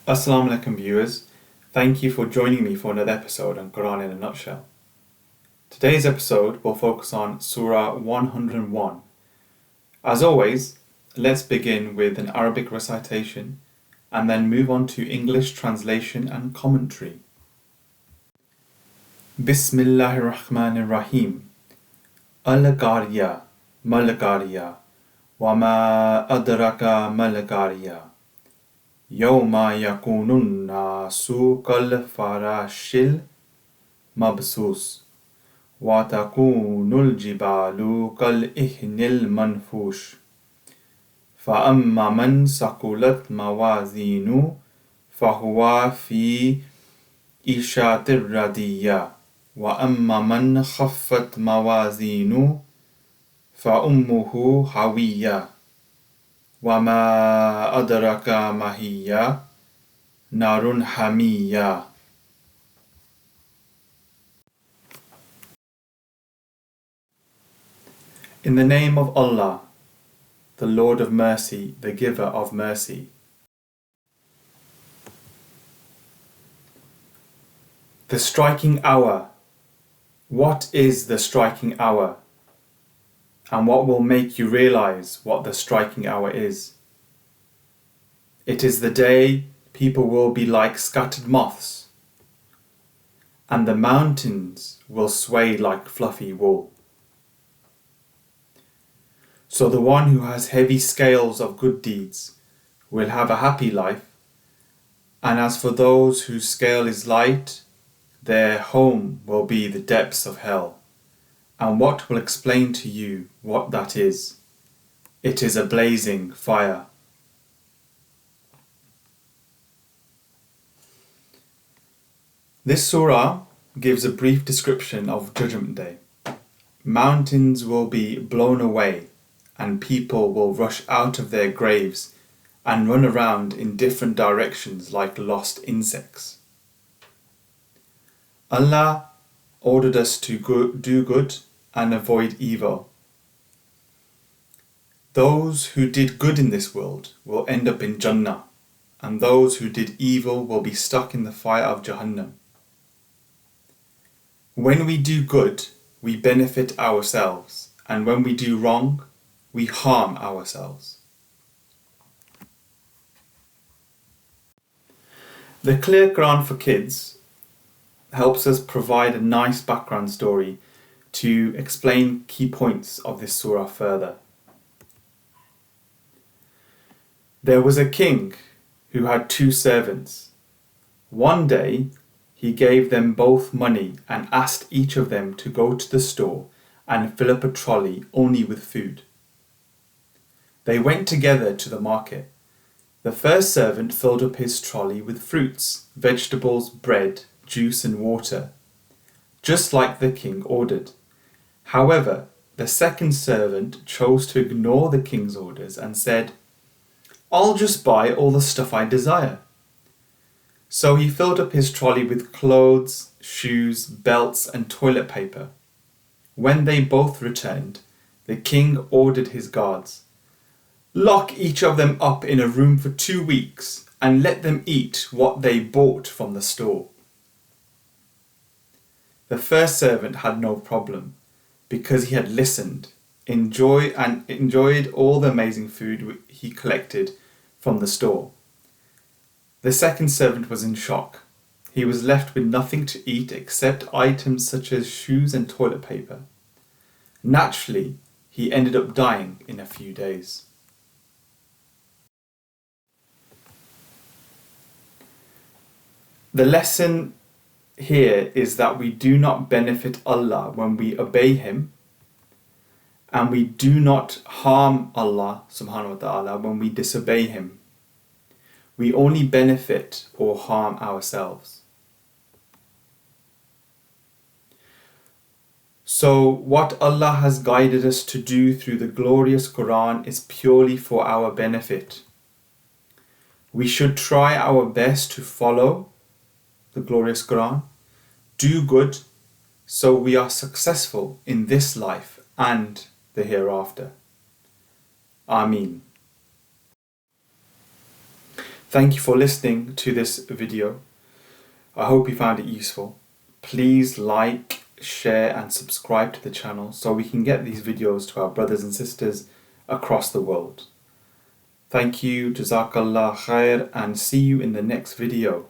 Assalamu alaikum viewers, thank you for joining me for another episode on Qur'an in a Nutshell. Today's episode will focus on Surah 101. As always, let's begin with an Arabic recitation and then move on to English translation and commentary. Bismillahir Rahmanir Rahim. Al-Qari'ah, Mal-Qari'ah, wa ma adraka mal-Qari'ah. يوم يكون الناس كالفراش المبثوث وتكون الجبال كالعهن المنفوش فأما من ثقلت موازينه فهو في عيشة راضية وأما من خفت موازينه فأمه هاوية وما أدرك ما هي نار حمية. In the name of Allah, the Lord of Mercy, the Giver of Mercy. The striking hour. What is the striking hour? And what will make you realize what the striking hour is? It is the day people will be like scattered moths, and the mountains will sway like fluffy wool. So the one who has heavy scales of good deeds will have a happy life, and as for those whose scale is light, their home will be the depths of hell. And what will explain to you what that is? It is a blazing fire. This surah gives a brief description of Judgment Day. Mountains will be blown away and people will rush out of their graves and run around in different directions like lost insects. Allah ordered us to do good and avoid evil. Those who did good in this world will end up in Jannah, and those who did evil will be stuck in the fire of Jahannam. When we do good, we benefit ourselves, and when we do wrong, we harm ourselves. The Clear Quran for Kids helps us provide a nice background story to explain key points of this surah further. There was a king who had two servants. One day he gave them both money and asked each of them to go to the store and fill up a trolley only with food. They went together to the market. The first servant filled up his trolley with fruits, vegetables, bread, juice and water, just like the king ordered. However, the second servant chose to ignore the king's orders and said, "I'll just buy all the stuff I desire." So he filled up his trolley with clothes, shoes, belts and toilet paper. When they both returned, the king ordered his guards, "Lock each of them up in a room for 2 weeks and let them eat what they bought from the store." The first servant had no problem, because he had listened, enjoyed all the amazing food he collected from the store. The second servant was in shock. He was left with nothing to eat except items such as shoes and toilet paper. Naturally, he ended up dying in a few days. The lesson here is that we do not benefit Allah when we obey Him, and we do not harm Allah subhanahu wa ta'ala when we disobey Him. We only benefit or harm ourselves. So what Allah has guided us to do through the glorious Quran is purely for our benefit. We should try our best to follow the glorious Quran, do good, so we are successful in this life and the hereafter. Ameen. Thank you for listening to this video. I hope you found it useful. Please like, share and subscribe to the channel so we can get these videos to our brothers and sisters across the world. Thank you, Jazakallah khair, and see you in the next video.